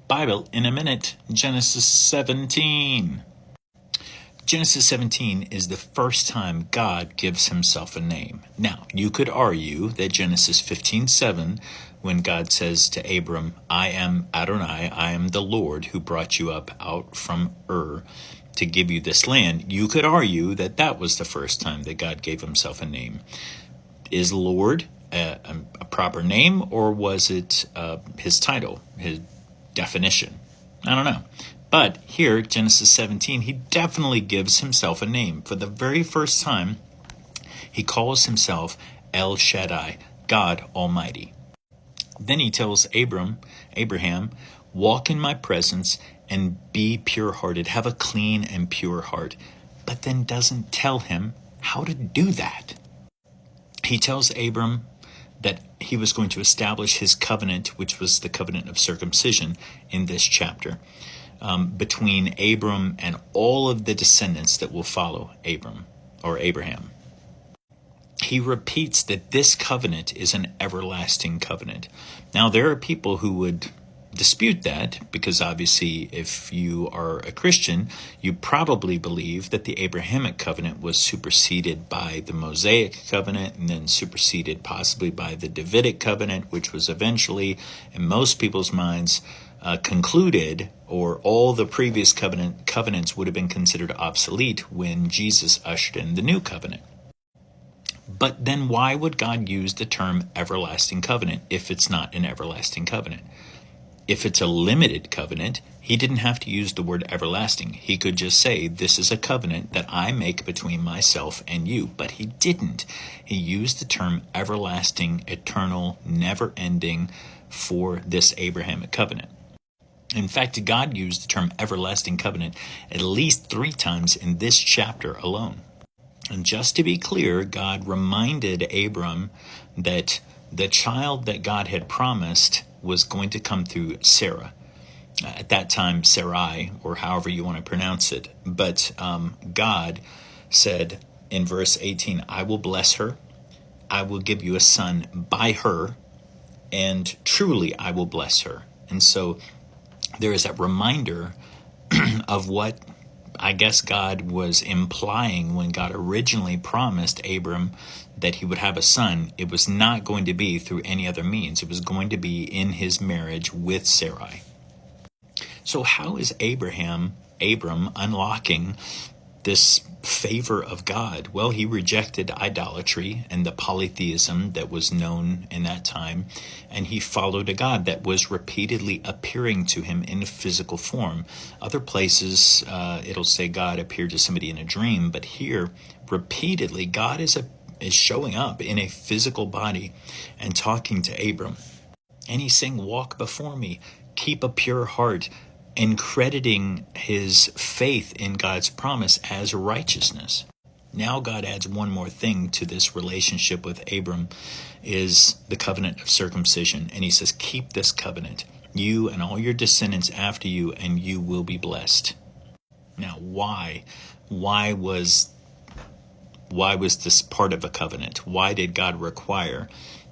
Bible in a minute. Genesis 17. Genesis 17 is the first time God gives himself a name. Now, you could argue that Genesis 15:7, when God says to Abram, I am Adonai, I am the Lord who brought you up out from Ur to give you this land, you could argue that that was the first time that God gave himself a name. Is Lord a proper name, or was it his title, his definition? I don't know. But here, Genesis 17, he definitely gives himself a name. For the very first time, he calls himself El Shaddai, God Almighty. Then he tells Abraham, walk in my presence and be pure-hearted, have a clean and pure heart. But then doesn't tell him how to do that. He tells Abram that he was going to establish his covenant, which was the covenant of circumcision in this chapter, between Abram and all of the descendants that will follow Abraham. He repeats that this covenant is an everlasting covenant. Now, there are people who would dispute that, because obviously if you are a Christian, you probably believe that the Abrahamic covenant was superseded by the Mosaic covenant, and then superseded possibly by the Davidic covenant, which was eventually, in most people's minds, concluded, or all the previous covenants would have been considered obsolete when Jesus ushered in the new covenant. But then why would God use the term everlasting covenant if it's not an everlasting covenant? If it's a limited covenant, he didn't have to use the word everlasting. He could just say, this is a covenant that I make between myself and you. But he didn't. He used the term everlasting, eternal, never-ending for this Abrahamic covenant. In fact, God used the term everlasting covenant at least 3 times in this chapter alone. And just to be clear, God reminded Abram that the child that God had promised was going to come through Sarah. At that time, Sarai, or however you want to pronounce it. But God said in verse 18, I will bless her. I will give you a son by her, and truly I will bless her. And so there is that reminder of what I guess God was implying when God originally promised Abram that he would have a son. It was not going to be through any other means. It was going to be in his marriage with Sarai. So how is Abram unlocking this favor of God? Well, he rejected idolatry and the polytheism that was known in that time, and he followed a God that was repeatedly appearing to him in physical form. Other places, it'll say God appeared to somebody in a dream, but here, repeatedly, God is showing up in a physical body and talking to Abram. And he's saying, walk before me, keep a pure heart, and crediting his faith in God's promise as righteousness. Now God adds one more thing to this relationship with Abram, is the covenant of circumcision. And he says, keep this covenant, you and all your descendants after you, and you will be blessed. Now, why was this part of a covenant? Why did God require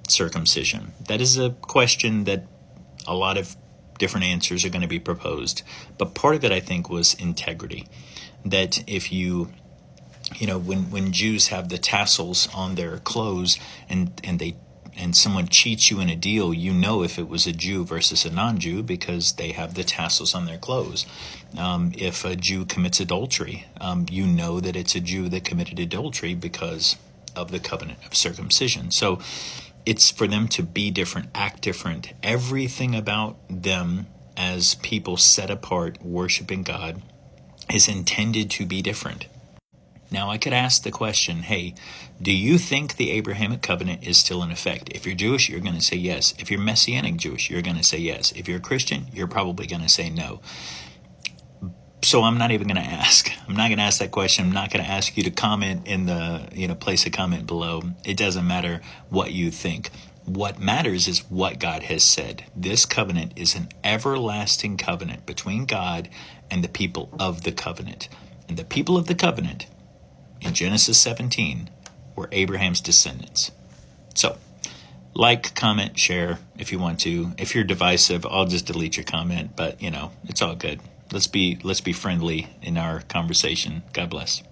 circumcision? That is a question that a lot of different answers are going to be proposed. But part of it, I think, was integrity. That if when Jews have the tassels on their clothes and someone cheats you in a deal, you know if it was a Jew versus a non-Jew because they have the tassels on their clothes. If a Jew commits adultery, you know that it's a Jew that committed adultery because of the covenant of circumcision. So it's for them to be different, act different. Everything about them as people set apart, worshiping God, is intended to be different. Now, I could ask the question, hey, do you think the Abrahamic covenant is still in effect? If you're Jewish, you're going to say yes. If you're Messianic Jewish, you're going to say yes. If you're a Christian, you're probably going to say no. So I'm not even going to ask. I'm not going to ask that question. I'm not going to ask you to comment in the, place a comment below. It doesn't matter what you think. What matters is what God has said. This covenant is an everlasting covenant between God and the people of the covenant. And the people of the covenant in Genesis 17 were Abraham's descendants. So Like, comment, share if you want to. If you're divisive, I'll just delete your comment, but it's all good. Let's be friendly in our conversation. God bless.